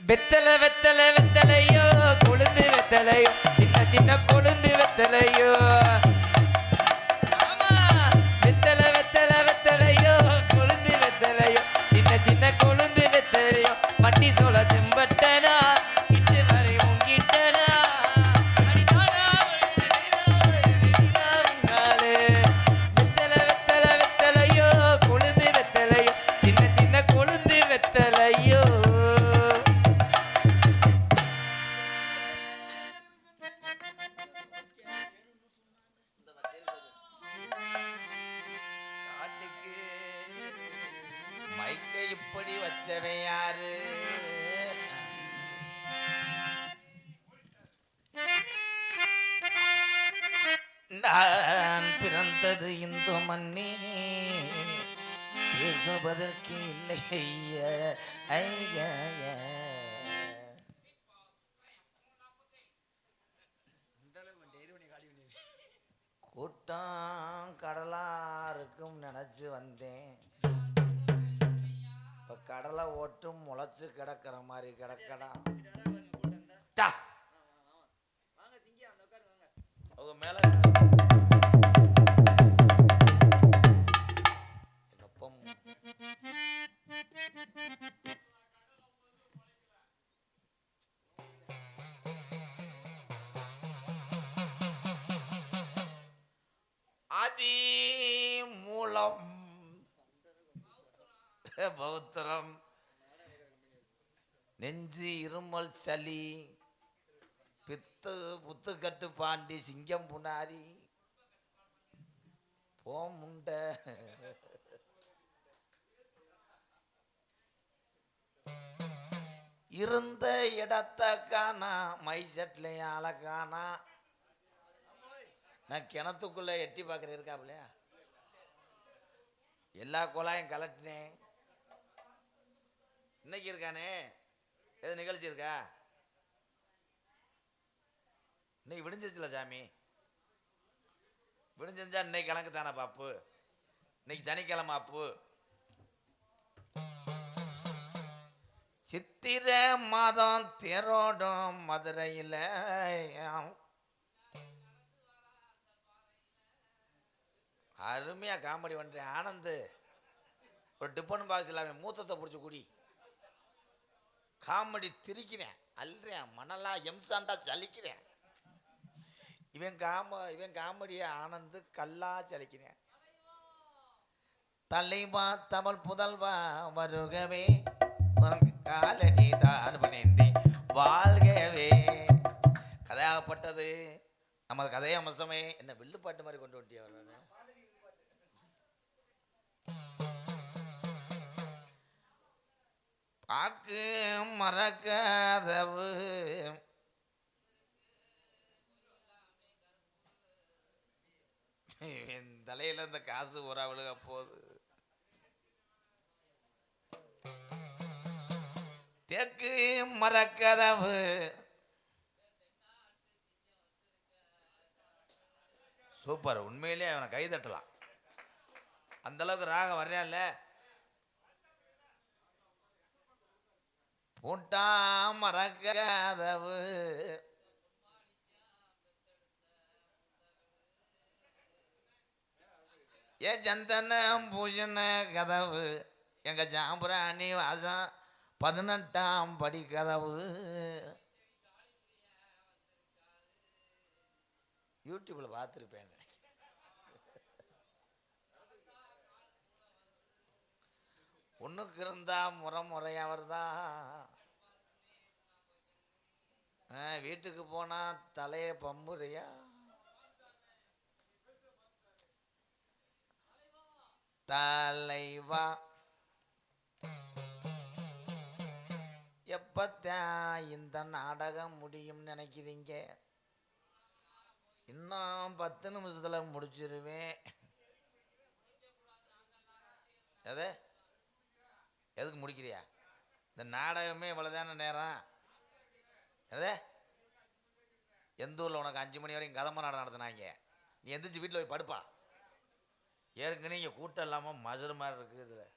வெத்தலை வெத்தலை வெத்தலையோ கொழுந்து வெத்தலையோ சின்ன சின்ன கொழுந்து வெத்தலையோ ஆமா வெத்தலை வெத்தலை வெத்தலையோ கொழுந்து வெத்தலையோ சின்ன சின்ன கொழுந்து வெத்தலையோ மட்டி சோள செம்பட்டனா இட்டு வரை உங்கிட்டனா வெத்தலை வெத்தலை வெத்தலையோ கொழுந்து வெத்தலையோ சின்ன சின்ன கொழுந்து வெத்தலையோ மைக்கை இப்படி வச்சவன் யாரு? நான் பிறந்தது இந்து மண்ணி பேசுவதற்கு இல்லை ஐயா ஐயா கூட்டம் கடலா இருக்கும் நினைச்சு வந்தேன். இப்ப கடலை ஓட்டும் முளைச்சு கிடக்கிற மாதிரி கிடக்கடா. அவங்க மேல ஆதி மூலம் பௌத்திரம் நெஞ்சு இருமல் சளி பித்து புத்துக்கட்டு பாண்டி சிங்கம் புனாரி போமுண்ட இருந்த இடத்த காணா மை செட்லையும் ஆளை காணா. நான் கிணத்துக்குள்ள எட்டி பார்க்குறேன் இருக்காப்லையா எல்லா குழாயும் கலட்டினேன். இன்னைக்கு இருக்கானே எது நிகழ்ச்சி இருக்கா? இன்னைக்கு விடிஞ்சிருச்சுல சாமி, விடிஞ்சிருந்தா இன்னைக்கு கணக்கு தானே பாப்பு. இன்னைக்கு சனிக்கிழமை அப்பு. சித்திர மாதம் தேரோடும் மதுரையில் அருமையா காமெடி பண்றேன். ஆனந்து ஒரு டிஃபன் பாக்ஸ் இல்லாம மூத்தத்தை பிடிச்சி குடி. காமெடி திரிக்கிறேன், அல்றேன், மணலா எம்சாண்டா சலிக்கிறேன். இவன் காமெடிய ஆனந்து கல்லா சலிக்கிறேன். தலைவா தமிழ் புதல்வா வருகவே காலடி தான் பணிந்தே வாழ்கவே. கதையாகப்பட்டது நமது கதைய அம்சமே. என்ன வில்லுப்பாட்டு மாதிரி கொண்டு வட்டியா வர்றாரு. பாக்கு மறக்காதவு என் தலையில இந்த காசு ஒரு அவளுக போகுது. தேக்கு மறக்கதவு சூப்பர். உண்மையிலே அவனை கை தட்டலாம், அந்த அளவுக்கு ராகம் வர்றான்ல. பூட்டா மறக்கதவு ஏ சந்தன பூஜன கதவு எங்க சாம்பிராணி வாசம் 18ஆம் படி கதவு. யூடியூப்ல பார்த்துருப்பேன். ஒண்ணுக்கு இருந்தா முறையா வருதா, வீட்டுக்கு போனா தலைய பம்புறியா. தலைவா எப்பத்தான் இந்த நாடகம் முடியும் நினைக்கிறீங்க? இன்னும் 10 நிமிஷத்துல முடிச்சிருவேன். எதுக்கு முடிக்கிறியா? இந்த நாடகமே இவ்வளவுதான நேரம். எந்த ஊர்ல உனக்கு 5 மணி வரைக்கும் கதம்ப நாடகம் நடத்தினாங்க? நீ எந்திரிச்சு வீட்டில் போய் படுப்பா. ஏற்கனவே இங்கே கூட்டம் இல்லாமல் மதுரை மாதிரி இருக்குது. இதில்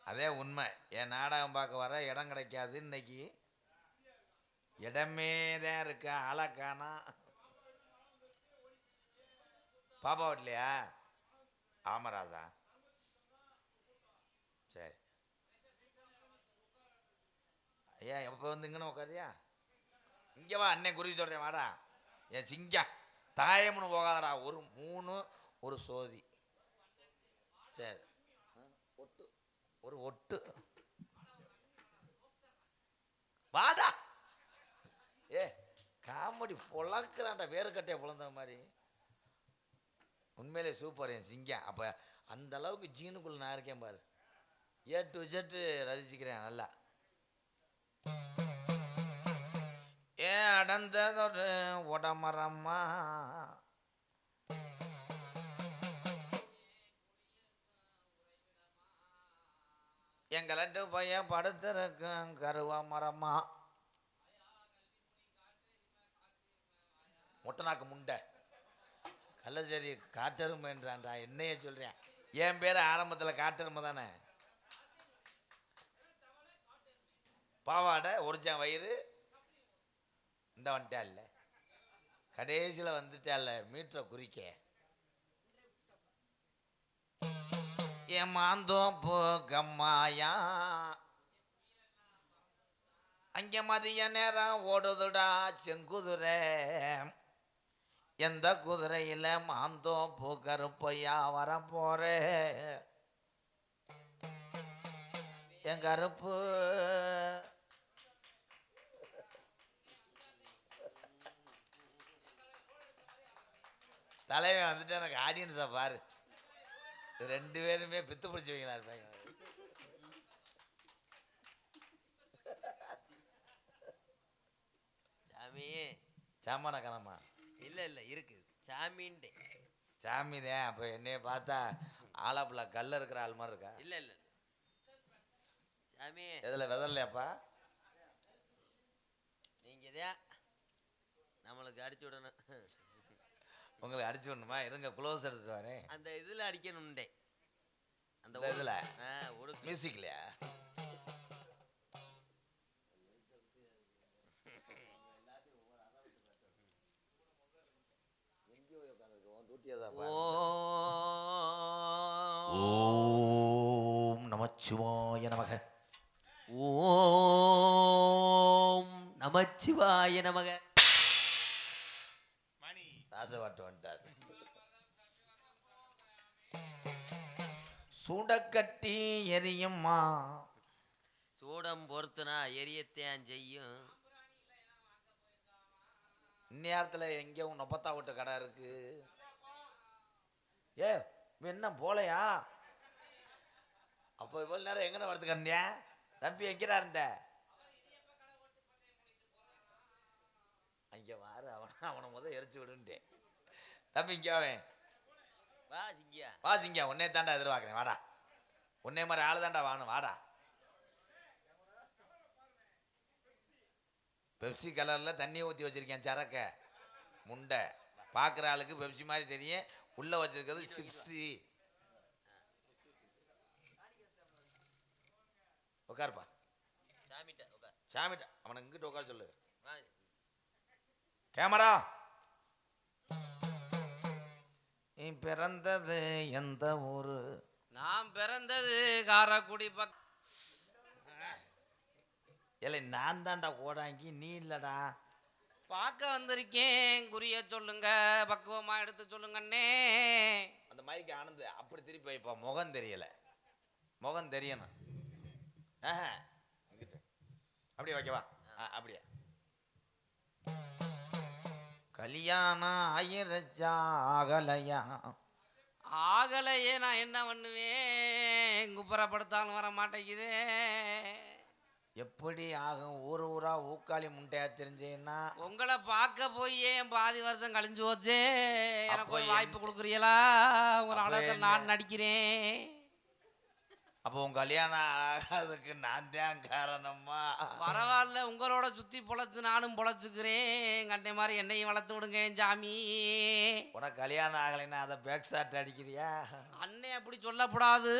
அதே உண்மை. என் நாடகம் பார்க்க வர இடம் கிடைக்காது. இன்னைக்கு இடமே தான் இருக்கு. ஆளை காணா. பாப்பா வீட்லையா? ஆமராஜா. சரி ஐயா, எப்போ வந்து இங்கன்னு உட்காரியா? இங்கே வா, அண்ணன் குறி சொல்கிறேன், வாடா. என் சிங்கா தாயம்னு போகாதடா. ஒரு 3 ஒரு சோதி. சரி, ஒட்டு ஒரு ஒட்டு. வாடா. ஏ காமெடி பொழக்கிறான்டா, வேறுக்கட்டையை பொழந்த மாதிரி. உண்மையிலே சூப்பர் என் சிங்கம். அப்போ அந்த அளவுக்கு ஜீனுக்குள்ள நான் இருக்கேன் பாரு. ஏ டு ஜெட்டு ரசிச்சுக்கிறேன் நல்லா. ஏன் அடந்ததொரு உடமரம்மா எங்களட்டு பையன் படுத்திருக்கும் கருவா மரம்மா. மொட்டனாக்கு முண்டை கள்ளச்சேரி காட்டெருமைன்றான்டா. என்னையே சொல்கிறேன். என் பேர் ஆரம்பத்தில் காட்டெருமை தானே. பாவாடை ஒரிஜான் வயிறு இந்த வந்துட்டா இல்லை, கடைசியில் வந்துட்டா இல்லை மீட்டரை குறிக்க. ஏமாந்தோம் போகம்மாயா அங்கே மதிய நேரம் ஓடுதுடா செங்குதிரை. எந்த குதிரையில் மாந்தோம் கருப்பையா வர போறே என் கருப்பு. தலைவன் வந்துட்டு எனக்கு ஆடியன்ஸை பாரு. 2 பேருமே பித்து பிடிச்சவங்களா இருப்பாங்க. சாமி சாமான கணமா இல்லை இல்லை இருக்கு சாமின்ட்டு. சாமிதான். அப்போ என்னைய பார்த்தா ஆலாப்புல கல்ல இருக்கிற ஆள் மாதிரி இருக்கா? இல்லை இல்லை சாமி எதில் வெதர்லையாப்பா? நீங்கள் தான் நம்மளுக்கு அடிச்சு விடணும். உங்களுக்கு அடிச்சு விடணுமா? இருங்க க்ளோஸ் எடுத்துட்டு வரேன். அந்த இதில் அடிக்கணும்டே. அந்த இதில் ஒரு மியூசிக்லையா? ஓம் நமச்சிவாய நமக. ஓம் நமச்சிவாய நமக. ராசவாட்டு வந்துட்டார். சூடக்கட்டி எரியும்மா. சூடம் பொறுத்துனா எரியத்தான் செய்யும். இந்நேரத்தில் எங்கேயும் நொப்பத்தா விட்டு கடை இருக்கு. ஏ என்ன போலையா? அப்போ இவ்வளோ நேரம் எங்கன்னு வரதுக்கண்டியா? தம்பி எங்கடா இருந்த? அங்கே வாரு. அவனை முதல் எரிச்சு விடுன்ட்டேன். தம்பி இங்கே அவன் வா சிங்கியா, வா சிங்கியா. உன்னே தாண்டா எதிர்பார்க்குறேன், வாடா. உன்னே மாதிரி ஆளு தாண்டா வாணும், வாடா. பெப்சி கலரில் தண்ணியை ஊற்றி வச்சுருக்கேன் சரக்க முண்டை. பார்க்குற ஆளுக்கு பெப்சி மாதிரி தெரியும், உள்ளே வச்சுருக்கிறது சிப்ஸி. உட்காருப்பா சாமிட்ட உட்கார். சாமிட்ட அவனை இங்கிட்ட உட்கார சொல்லு. வா. கேமரா. நீ பிறந்தது எந்த ஊரு? நான் பிறந்தது காரைக்குடி பக்கம். இல்லை நான் தான்டா கோடாங்கி, நீ இல்லடா. பார்க்க வந்திருக்கேன், குறிய சொல்லுங்க, பக்குவமா எடுத்து சொல்லுங்கண்ணே. அந்த மைக்கு ஆனந்து அப்படி திருப்பி வைப்பா. முகம் தெரியல, முகம் தெரியணும். இங்கிட்ட அப்படியே வைக்கவா? அப்படியே. கல்யாணம் ஆயிரச்சா ஆகலையா? ஆகலையே, நான் என்ன பண்ணுவேன்? குப்புறப்படுத்தாலும் வர மாட்டேங்குது. எப்படி ஆகும்? ஊர் ஊரா ஊக்காளி முண்டையா தெரிஞ்சேன்னா? உங்களை பார்க்க போய் என் பாதி வருஷம் கழிஞ்சு போச்சு. எனக்கு ஒரு அப்போ வாய்ப்பு கொடுக்குறீங்களா? ஒரு நாடகத்தில் நான் நடிக்கிறேன். அப்போ உன் கல்யாணம் ஆகாததுக்கு நான் தான் காரணமா? பரவாயில்ல, உங்களோட சுத்தி பொழைச்சு நானும் பொழைச்சுக்கிறேன். எங்க அண்ணன் மாதிரி என்னையும் வளர்த்து விடுங்க சாமி. உனக்கு கல்யாணம் ஆகலைன்னா அதை பேக் ஷாட் அடிக்கிறியா? அண்ணே அப்படி சொல்லக்கூடாது.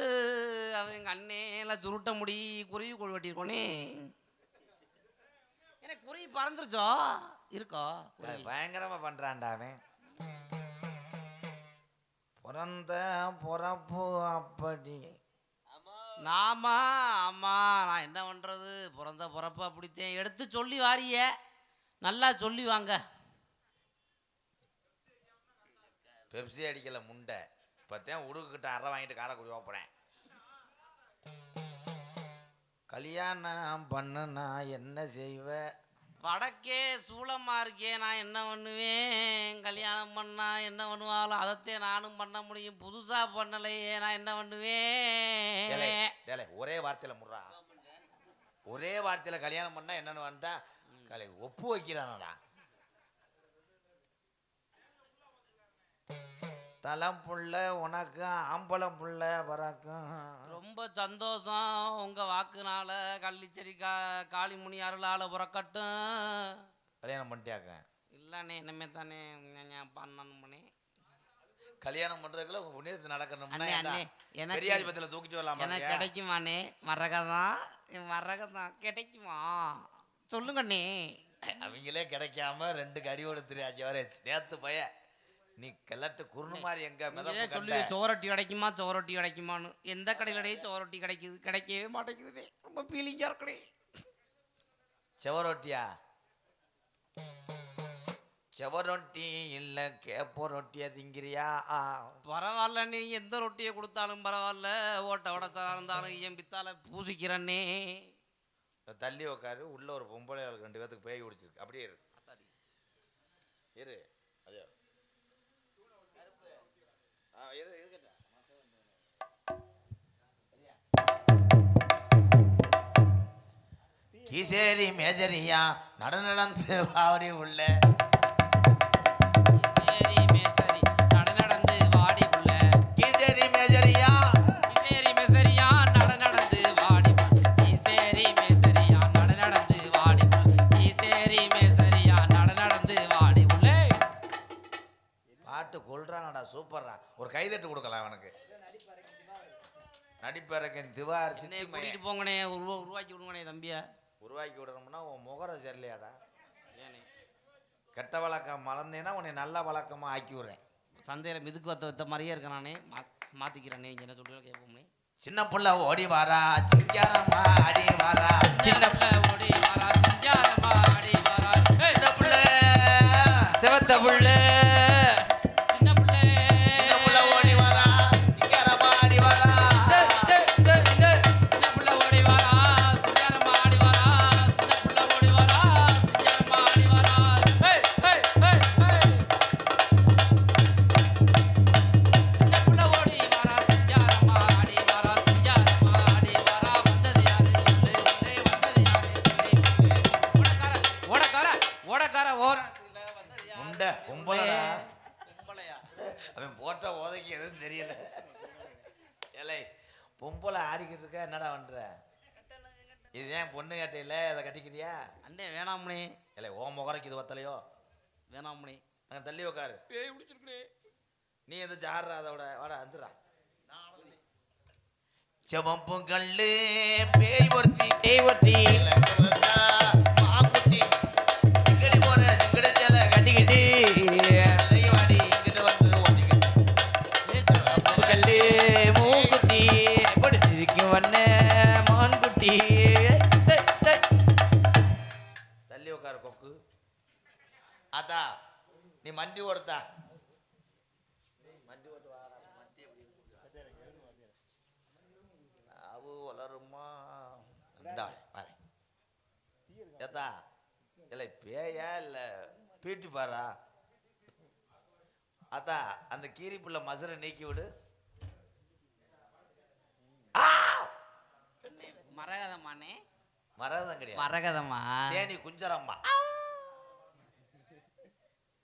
அது எங்க அண்ணே எல்லாம் சுருட்ட முடி குருவி கொழு வெட்டியிருக்கோனே. எனக்கு குருவி பறந்துருச்சோ இருக்கோ? பயங்கரமா பண்றான்டா அவன். பிறந்த பிறப்பு அப்படி. நாமா ஆமா, நான் என்ன பண்றது, பிறந்த பிறப்பு அப்படித்தேன். எடுத்து சொல்லி வாரிய, நல்லா சொல்லி வாங்க. பெப்சி அடிக்கல முண்டை. இப்போத்தான் உடுக்கிட்ட அரை வாங்கிட்டு காரைக்குடி போகிறேன். கல்யாணம் பண்ணுனா என்ன செய்வேன்? வடக்கே சூளமா இருக்கே, நான் என்ன பண்ணுவேன்? கல்யாணம் பண்ணா என்ன பண்ணுவாலும் அதைத்தே நானும் பண்ண முடியும். புதுசா பண்ணலையே, நான் என்ன பண்ணுவேன்? ஒரே வார்த்தையில முடுறா. ஒரே வார்த்தையில கல்யாணம் பண்ணா என்னன்னு வந்துட்டா கலை ஒப்பு வைக்கிறானடா. தலம் புள்ள உனக்கு ஆம்பளம் புள்ள பறக்கும். ரொம்ப சந்தோஷம் உங்க வாக்குனால. கள்ளிச்செடி காளிமுனி அருளால புறக்கட்டும். கல்யாணம் பண்ணிட்டியாக்க? இல்லண்ணே, இனிமே தானே பண்ணணும்னே. கல்யாணம் பண்றதுக்குள்ள புண்ணியத்து நடக்கணும்னா எனக்கு பெரியாஜ்பத்தில தூக்கிட்டு வரலாமா? எனக்கு கிடைக்குமாண்ணே? மரகதான் கிடைக்குமா? சொல்லுங்கண்ணே. அவங்களே கிடைக்காம 2 கறியோடு தெரியாச்சு வர நேத்து பைய. நீ கிளட்டு குருணு மாதிரி எங்க சொல்லி சோரொட்டி கிடைக்குமா சோரொட்டி கிடைக்குமான்னு. எந்த கடையிலடையே சோரொட்டி கிடைக்குது? கிடைக்கவே மாட்டேங்குதுண்ணே. ரொம்ப ஃபீலிங்கா இருக்கணே. செவரொட்டியா? செவரொட்டி இல்ல கேப்போ ரொட்டியா திங்கிறியா? பரவாயில்ல, நீ எந்த ரொட்டியை கொடுத்தாலும் பரவாயில்ல. ஓட்ட உடச்சா இருந்தாலும் என் பித்தால பூசிக்கிறன்னே. தள்ளி உக்காரு. உள்ள ஒரு பொம்பளை 2 பேத்துக்கு பேய் குடிச்சிருக்கு. அப்படியே இரு இரு. அதே கீசேரி மேசரியா நடந்து வாடி உள்ள. கீசேரி மேசரி நடந்து வாடி உள்ள. கீசேரி மேசரியா நடந்து வாடி. கீசேரி மேசரியா நடந்து வாடி. கீசேரி மேசரியா நடந்து வாடி உள்ள. பாட்டு கொள்றானடா, சூப்பர்ரா. ஒரு கைதட்டு கொடுக்கலாம் அவனுக்கு. நடிப்பறக்கன் திவார் சித்தி கூட்டிட்டு போங்கண்ணே. உருவாக்கி விடுங்கண்ணே தம்பியா. உருவாக்கி விடணும்னா உன் முகரை சரியில்லையாடா. கெட்ட வழக்கம் மறந்தேன்னா உன்னை நல்ல வழக்கமா ஆக்கி விடுறேன். சந்தையில் மிதுக்கு வத்த மாதிரியே இருக்க நானே. மாத்திக்கிறேன்னே. இங்கே என்ன சொல்லுங்க கேட்போம்னே. சின்ன புள்ள ஓடி வாரா சிங்காரமா ஆடி வாரா. சின்ன புள்ள ஓடி வாரா சிங்காரமா ஆடி வாரா. சின்ன புள்ள செவத்த புள்ள. அவன் போட்ட ஓதைக்கு எதுவும் தெரியல. ஏலை பொம்பளை ஆடிக்கிட்டு இருக்க, என்னடா பண்ற? இதுதான் பொண்ணு கேட்டையில அதை கட்டிக்கிறியா? அண்ணே வேணாம்னே. இல்லை ஓ முகரைக்கு இது வத்தலையோ? வேணாம்னே. அங்கே தள்ளி உக்காரு. பேய் பிடிச்சிருக்கே. நீ எதுவும் ஆடுற அதோட வாடா வந்துடுறா. செவப்பு கல்லு பேய் ஒருத்தி மாக்குட்டி எங்கடி போற எங்கடி சேலை கட்டிக்கிட்டு வாடி இங்கிட்ட வந்து ஓட்டிக்கிட்டு கல்லு மூக்குட்டி பொடிச்சிருக்கும் வண்ண மான்குட்டி. தள்ளி உட்காரு கொக்கு. அதா நீ மண்டி ஓடுத்தா. மண்டி ஓட்டு வாரா. அவு வளருமா? ஏத்தா இல்லை பேயா இல்லை பீட்டி பாரா. அதா அந்த கீரிப்புள்ள மசரை நீக்கி விடு. மரகதமானே. மரகதம் கிடையாது, மரகதமா தேனி குஞ்சரம்மா.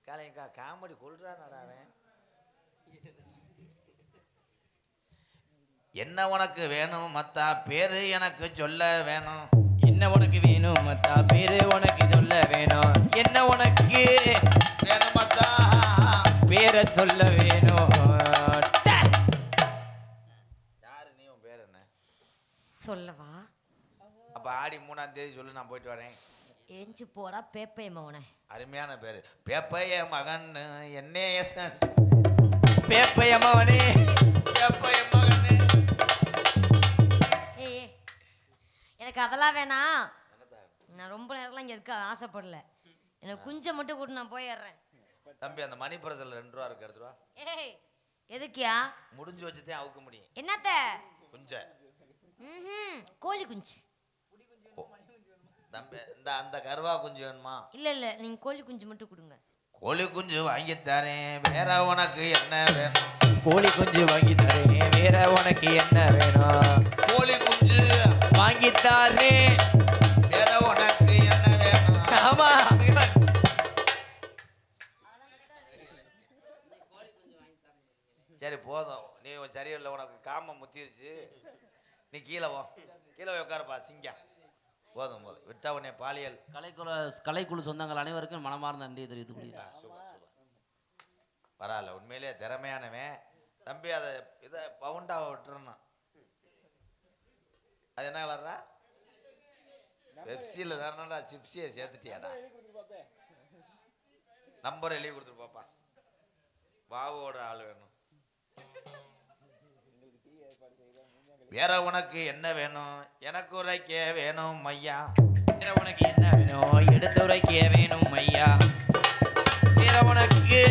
காலையக்கா காமெடி கொள்றான். என்ன உனக்கு வேணும் மத்தா பேரு எனக்கு சொல்ல வேணும். என்ன உனக்கு வேணும் மத்தா பேரு உனக்கு சொல்ல வேணும். என்ன உனக்கு வேணும் மத்தா பேரை சொல்ல வேணும். யாரு நீ, உன் பேர் என்ன? சொல்லவா? அப்ப ஆடி 3ஆம் தேதி சொல்லு, நான் போயிட்டு வரேன். ஏஞ்சு போடா பேப்பைய மவனே. அருமையான பேரு. பேப்பைய மகன் என்னைய பேப்பைய மவனே. பேப்பைய மகன். ஏய் எனக்கு அதெல்லாம் வேணாம். நான் ரொம்ப நேரம்லாம் இங்கே இருக்க ஆசைப்படல. எனக்கு குஞ்சை மட்டும் கூட்டு நான் போயிடுறேன். தம்பி அந்த மணி பிரசல் 2 ரூபா இருக்கு, எடுத்து வா. ஏய் எதுக்கியா? முடிஞ்சு வச்சுதான் அவுக்க முடியும். என்னத்த? குஞ்ச. கோழி குஞ்சு. தம்பி இந்த அந்த கருவா குஞ்சு வேணுமா? இல்ல நீங்க கோழி குஞ்சு மட்டும் கொடுங்க. கோழி குஞ்சு வாங்கி தரேன், வேற உனக்கு என்ன வேணும்? கோழி குஞ்சு வாங்கி தரேன், வேற உனக்கு என்ன வேணும்? கோழி குஞ்சு வாங்கி தரேன், வேற உனக்கு என்ன வேணும்? ஆமா. சரி போதும், நீ சரியில்லை, உனக்கு காமம் முத்திருச்சு. நீ கீழே போ, கீழே போய் உட்காருப்பா சிங்கா. போதும் போதும், விட்டா உடனே பாலியல். கலைக்குழு சொந்தங்கள் அனைவருக்கும் மனமார்ந்த நன்றியை தெரிவித்துக் கொள்கிறேன். பரவாயில்ல, உண்மையிலேயே திறமையானவன் தம்பி. அதை இதை பவுண்டாவை விட்டுறணும். அது என்ன கலர்றா? பெப்சியில் தானடா, சிப்ஸியை சேர்த்துட்டியாடா. நம்பர் எழுதி கொடுத்துரு பாப்பா. பாவோட ஆள் வேணும். வேற உனக்கு என்ன வேணும்? எனக்கு உரைக்க வேணும் ஐயா. வேற உனக்கு என்ன வேணும்? எடுத்து உரைக்க வேணும் ஐயா. வேற உனக்கு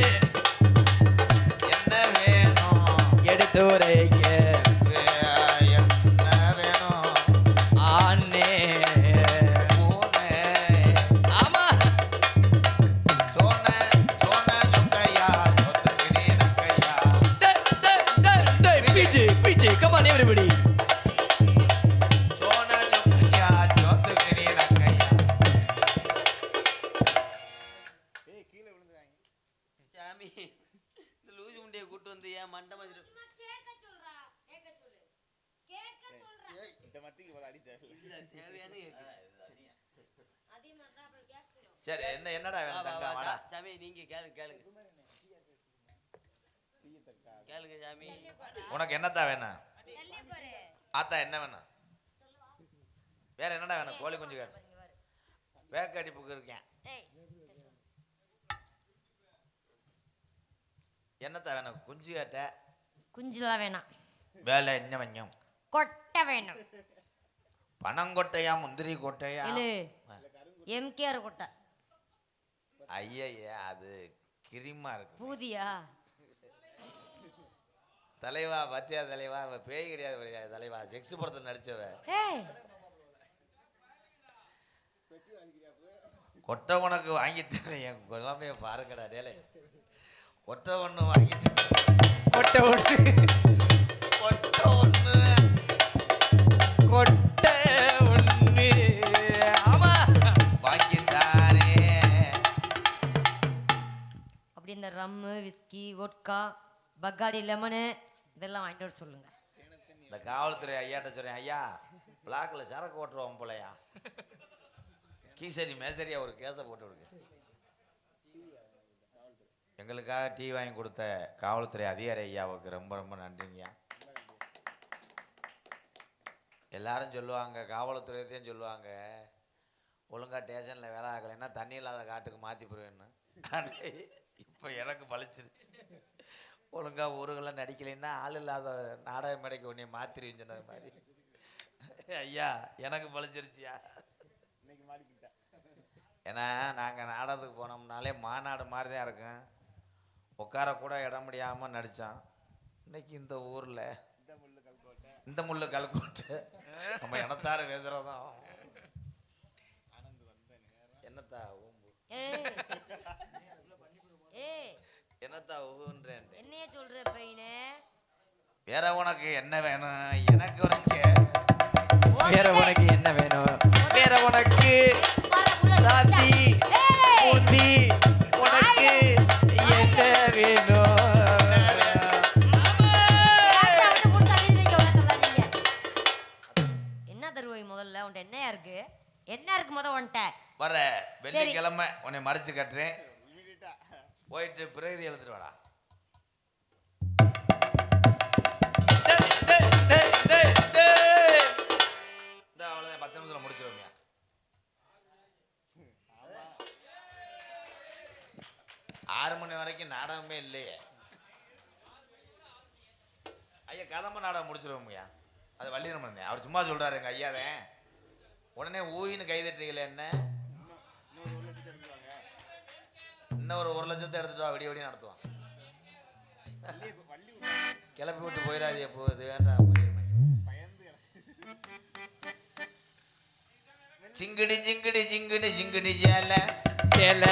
என்ன வேணும்? எடுத்து உரைக்க என்ன வேணும்? ஆனே பூனை. ஆமா. சோன சோன சுக்கையா சொத்துக்கிடி நக்கையா. பிஜி பிஜி come on everybody. சோன சுக்கையா சொத்துக்கிடி நக்கையா. சாமி இந்த லூசு முண்டையை கூட்டு வந்து ஏன் மண்டமா தேவையான சரி என்னடா வேணும் தங்கம், வாடா. சாமி நீங்க கேளுங்க சாமி. உனக்கு என்னத்தான் வேணும்? ஆத்தா என்ன வேணும்? வேற என்னடா வேணும்? கோழி குஞ்சு வேணும். வேக்கடிப்புக்கு இருக்கேன். என்னத்தான் வேணும்? குஞ்சு கேட்ட. குஞ்சுலாம் வேணாம். வேலை என்ன வேணும்? கொட்டை வேணும். பனங்கொட்டையா முந்திரி கொட்டையா? இல்ல எம்கேஆர் கொட்டை. ஐயா அது கிரிமா இருக்கு. பூதியா? தலைவா பத்தியா தலைவா, அவ பேய் கிடையாது தலைவா, செக்ஸ் படத்தில் நடிச்சவ. ஏய் கொட்டை உனக்கு வாங்கி தரேன். என் குழந்தைய பாருங்கடா டேலே. கொட்டை ஒன்று வாங்கி கொட்டை ஒன்று கொட்டை ஒன்று கொட்டை ஒன்று ஆமா வாங்கி தாரே. அப்படி இந்த ரம்மு விஸ்கி வோட்கா பக்காடி லெமனு இதெல்லாம் வாங்கிட்டு வர சொல்லுங்க. இந்த காவல்துறை ஐயாட்ட சொல்றேன், ஐயா பிளாக்ல சரக்கு ஓட்டுருவோம் போலையா, கீசரி மேசரியா ஒரு கேஸை போட்டு விடுங்க. எங்களுக்காக டீ வாங்கி கொடுத்த காவல்துறை அதிகாரி ஐயாவுக்கு ரொம்ப ரொம்ப நன்றிங்கய்யா. எல்லாரும் சொல்லுவாங்க, காவல்துறையத்தையும் சொல்லுவாங்க, ஒழுங்கா ஸ்டேஷனில் வேலை ஆகலைன்னா தண்ணி இல்லாத காட்டுக்கு மாற்றி போடுவேன்னு. இப்போ எனக்கு பழிச்சிருச்சு. ஒழுங்கா ஊருகளில் நடிக்கலைன்னா ஆள் இல்லாத நாடக மேடைக்கு உன்னை மாற்றிருவேன்னு சொன்ன மாதிரி. ஐயா எனக்கு பழிச்சிருச்சியா. ஏன்னா நாங்கள் நாடகத்துக்கு போனோம்னாலே மாநாடு மாதிரி தான் இருக்கும். உட்கார கூட இடம் முடியாமல் நடித்தான். இன்னைக்கு இந்த ஊரில் இந்த முள்ளு கல்கோட்டை நம்ம இனத்தார பேசுகிறதும் என்னத்தா ஊம்பு என்னத்தா ஊன்றேன். என்னைய சொல்ற பையனே? வேற உனக்கு என்ன வேணும்? எனக்கு உனக்கு வேற உனக்கு என்ன வேணும்? வேற உனக்கு சாந்தி பூந்தி உனக்கு என்ன வேணும்? என்ன இருக்கு முத உன்ட்ட? வர வெள்ளிக்கிழமை உன்னை மறைச்சு கட்டுறேன். போயிட்டு பிரகதி எழுதிட்டு வாடா. இந்த அவ்வளோதான் 10 நிமிஷத்துல முடிச்சிருவோங்க. 6 மணி வரைக்கும் நாடகமே இல்லையே ஐயா. கதம்ப நாடகம் முடிச்சிருவோம்யா. அது வள்ளிரமன் அவர் சும்மா சொல்றாரு எங்க ஐயாதான். உடனே ஊயின்னு கைதட்டுறீங்களே என்ன? இன்னும் ஒரு 1 லட்சத்தை எடுத்துட்டு வா. விடிய நடத்துவான். கிளப்பி விட்டு போயிடாது. எப்போது வேண்டாம். சிங்கடி ஜிங்கடி ஜிங்கடி ஜிங்கடி சேல சேல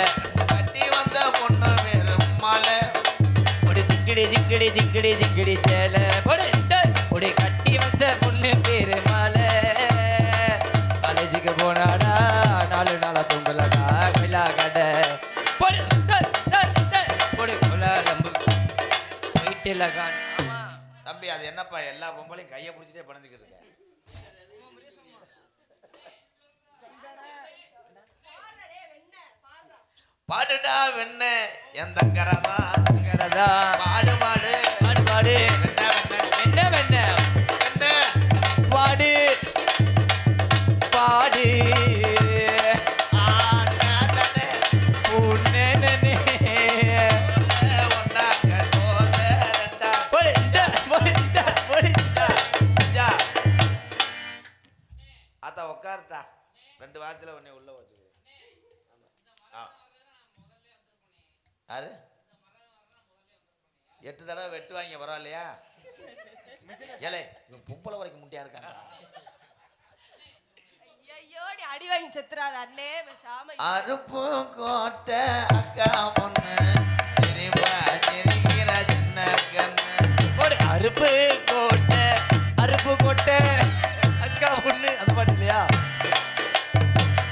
கட்டி வந்த பொண்ணு வெறும் மாலை. ஒரு சிங்கடி ஜிங்கடி ஜிங்கடி ஜிங்கடி சேல ஒரு கட்டி வந்த பொண்ணு பேரு மாலை. காலேஜுக்கு போனாடா 4 நாளா தூங்கலடா விழா கடை தம்பி. அது என்னப்பா எல்லா பொம்பளையும் கையை பிடிச்சிட்டே பணந்துக்கிட்டு இருக்க? பாடுடா வெண்ண எந்த கரதா பாடு பாடு பாடு பாடு வெண்ண வெண்ண வெண்ண பாடு பாடு அத்தா உட்கார்த்தா 2 வாரத்துல உன்னை உள்ள வச்சு. யாரு 8 தடவை வெட்டுவாங்க பரவாயில்லையா? ஏலே இவன் பொம்பளை வரைக்கும் முட்டியா இருக்காங்க. அடி வாங்கி செத்துறாத அண்ணே. அருப்பு கோட்டை அக்கா பொண்ணு சின்ன கண்ணு. அருப்பு கோட்டை அருப்பு கோட்டை அக்கா பொண்ணு அந்த பாட்டு இல்லையா?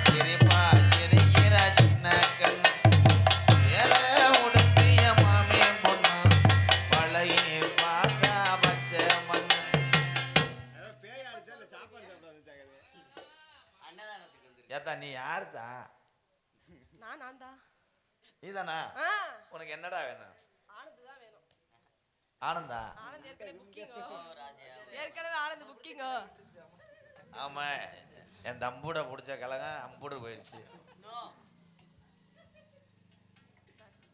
சிரிப்பா சிரிக்கிற சின்ன கண்ணு ஏல உடுத்திய மாமே பொண்ணு பழைய பார்த்தா பச்சை மண்ணு. ஏத்தா நீ யாருதா? நான் தான். நீதானா? உனக்கு என்னடா வேணும்? ஆனந்த் தான் வேணும். ஆனந்தா? ஆனந்த் ஏற்கனவே ஆனந்த் புக்கிங்கோ. ஆமா என் தம்பூட பிடிச்ச கலங்க அம்புடு போயிடுச்சு.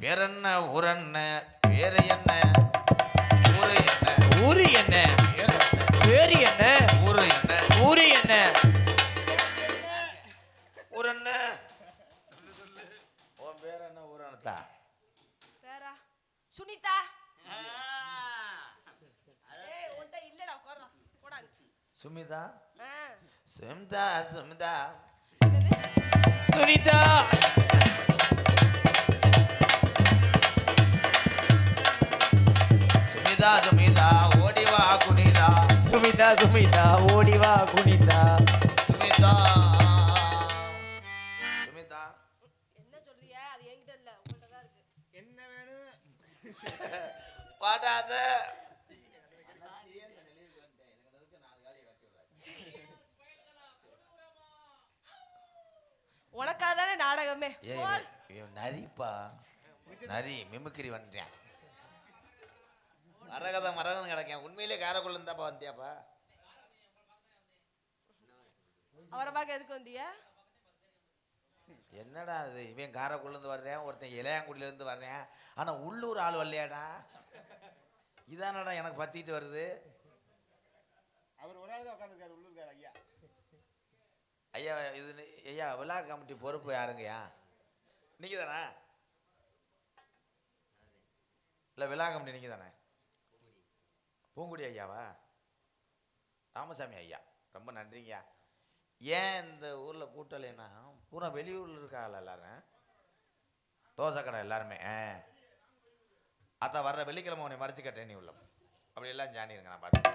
பேரென்ன ஊரென்ன பேரு என்ன ஊரு என்ன ஊரு என்ன பேரு என்ன ஊரு என்ன ஊரு என்ன ஊரென்ன சொல்லு சொல்லு. உன் பேர் என்ன ஊரானத்தா? பேரா சுனிதா. ஏய் உன்ட இல்லடா உட்கார்றா போடா. சுமிதா சுமிதா சுமிதா சுனிதா சுமிதா சுமிதா ஓடிவா குனிதா. சுமிதா சுமிதா ஓடிவா குனிதா. சுமிதா சுமிதா என்ன சொல்றிய? அது என்கிட்ட இல்ல உங்கள்ட்ட தான் இருக்கு. என்ன வேணும்? பாடாத உனக்காக தானே நாடகமே. நரிப்பா நரி மிமிக்கிரி வந்துட்டேன். மரகதம் மரகதம் கிடக்கேன். உண்மையிலே காரைக்குள்ள இருந்தாப்பா வந்தியாப்பா? அவரை பார்க்க எதுக்கு வந்தியா? என்னடா அது இவன் காரைக்குள்ள இருந்து வர்றேன், ஒருத்தன் இளையாங்குடியில இருந்து வர்றேன். ஆனா உள்ளூர் ஆள் வரலையாடா? இதானடா எனக்கு பத்திட்டு வருது. அவர் ஒரு ஆள் தான் உட்காந்துருக்காரு உள்ளூர்கார் ஐயா. ஐயா இது ஐயா விழா கமிட்டி பொறுப்பு யாருங்கய்யா? நீங்க தானே? இல்லை விழா கமிட்டி நீங்க தானே? பூங்குடி ஐயாவா? ராமசாமி ஐயா ரொம்ப நன்றிங்கய்யா. ஏன் இந்த ஊரில் கூட்டலைன்னா பூரா வெளியூரில் இருக்காங்களா எல்லாரும்? தோசை கடை எல்லாருமே. அதான் வர்ற வெள்ளிக்கிழமை உன்னை மறைச்சு கட்டேன். நீ உள்ள அப்படி எல்லாம் ஜானிருங்க. நான் பார்த்தேன்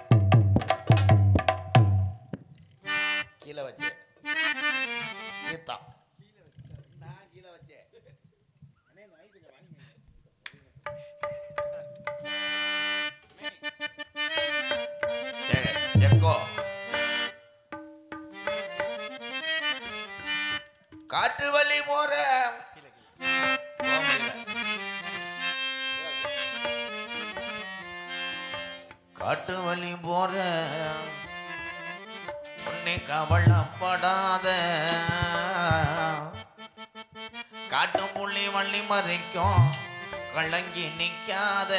கீழே வச்சு கீதா நான் கீழே வச்சேன். எக்கோ காட்டு வழி போற காட்டு வழி போற உன்னை கவலைப்படாத காட்டு புள்ளி வள்ளி மறைக்கும் கலங்கி நிக்காத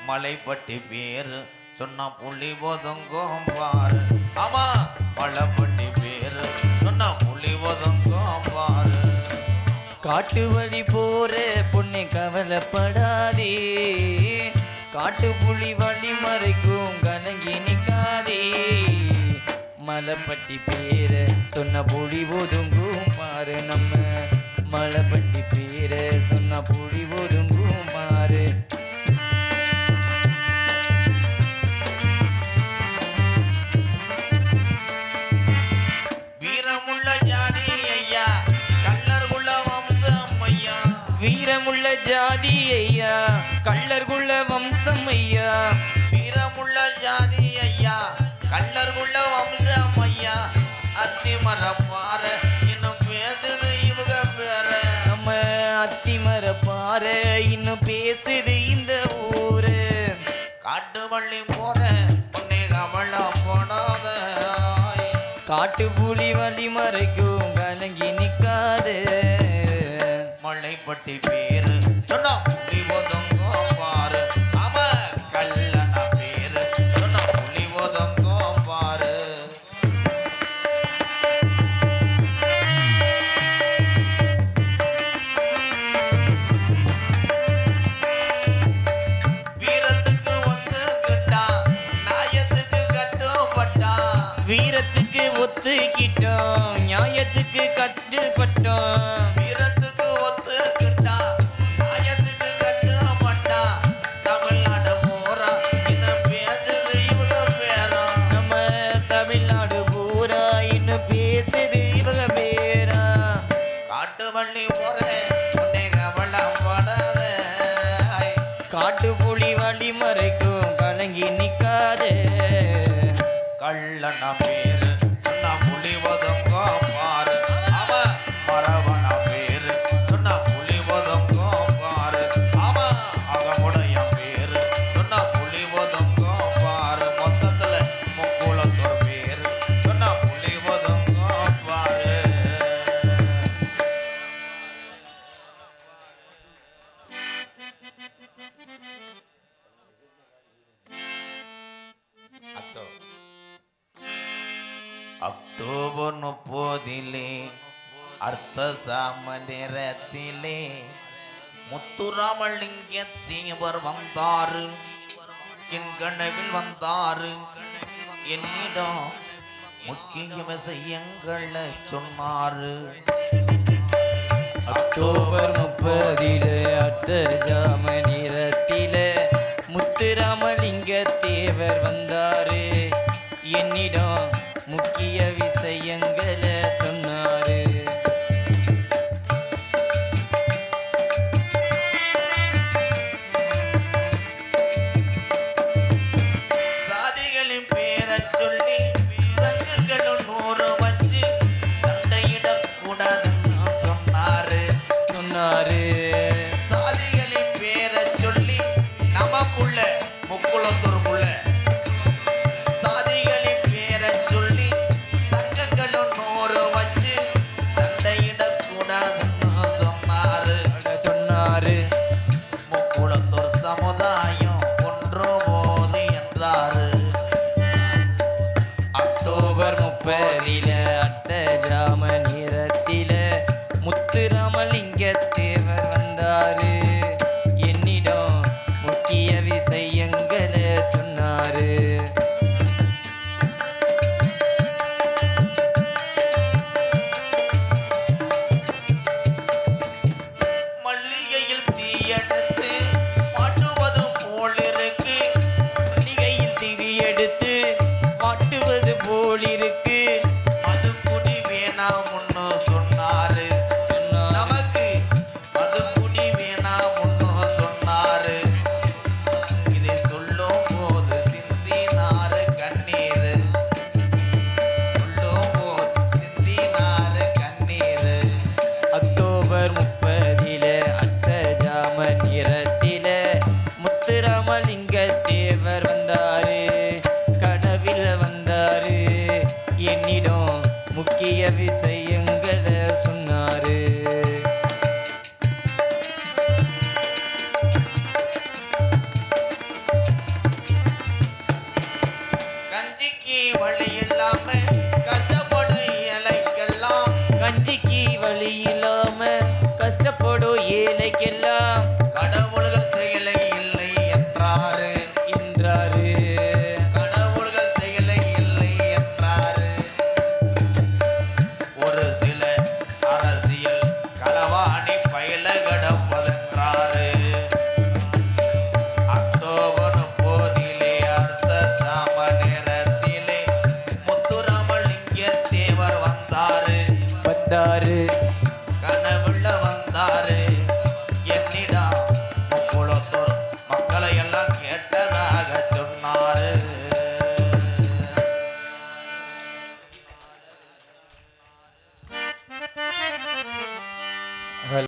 மலைப்பட்டி பேரு சொன்னா புள்ளி ஒதுங்கும் பாரு ஆமா மலைப்பட்டி பேரு சொன்னா புள்ளி ஒதுங்கும் பாரு காட்டு வழி போற பொண்ணு கவலைப்படாதே காட்டு புலி வழி மறைக்கும் கலங்கி நிக்காதே மலைப்பட்டி பேர சொன்ன புலி ஒதுங்கும் பாரு நம்ம மலைப்பட்டி பேர சொன்ன புலி ஒதுங்கும் பாரு வீரமுள்ள ஜாதி ஐயா கள்ளர்குள்ள வம்சம் ஐயா வீரமுள்ள ஜாதி ஐயா கள்ளர்குள்ள வம்சம் ஐயா வீரமுள்ள ஜாதி ஐயா கள்ளர்குள்ள வம்சம் ஐயா அத்திமரம் பார இன்னும் பேசுது இவங்க பேர நம்ம அத்திமர பாறை இன்னும் பேசுது இந்த ஊரு காட்டு வள்ளி போற உன்னை கவலை போடாத காட்டு புலி வழி மறைக்கும் கலங்கி நிக்காது மலைப்பட்டி பேரு சொன்னா புலி ஒதுங்கோ பாரு அவ கல்லன பேரு சொன்னா புலி ஒதுங்கோ பாரு வீரத்துக்கு வந்து கிட்டா நாயத்துக்கு கட்டுப்பட்டா வீரத்துக்கு ஒத்துக்கிட்டோம் நியாயத்துக்கு கட்டுப்பட்டோம் வீரத்துக்கு ஒத்துக்கிட்டா நாயத்துக்கு கட்டுப்பட்டா தமிழ்நாடு போறா இன்னும் பேசுது இவங்க பேரா நம்ம தமிழ்நாடு பூரா இன்னும் பேசுது இவங்க பேரா காட்டு வள்ளி போறேன் உன்னை கவலைப்படாத காட்டு புலி வழி மறைக்கும் கலங்கி நிக்காதே கள்ளன பேரு சொன்னா புலி ஒதுங்கோ பாரு அவ மரவன பேரு சொன்னா புலி ஒதுங்கோ பாரு அவ அகமுடைய பேரு சொன்னா புலி ஒதுங்கோ பாரு மொத்தத்துல முக்குளத்தோர் பேரு சொன்னா புலி ஒதுங்கோ பாரு அக்டோபர் 30 அர்த்த சாம நேரத்திலே முத்துராமலிங்கத்தேவர் வந்தாரு என் கனவில் வந்தாரு என்னிடம் முக்கிய விஷயங்களை சொன்னாரு அக்டோபர் 30 அர்த்த ஜாம நிறத்தில முத்துராமலிங்க தேவர் வந்தாரு என்னிடம் முக்கிய விஷயங்களை சொன்னாரு சாதிகளின் பேரை சொல்லி சங்குகளும் 100 வச்சு சண்டையிடக்கூடாதுன்னு சொன்னாரு சாதிகளின் பேரை சொல்லி நமக்குள்ள முக்குளத்தூருக்குள்ள சாதிகளின் பேரை நிறைய விஷயங்களை சொன்னாரு. கஞ்சிக்கு வழி இல்லாம கஷ்டப்படும் ஏழைக்கெல்லாம் கஞ்சிக்கு வழி இல்லாம கஷ்டப்படும் ஏழைக்கெல்லாம்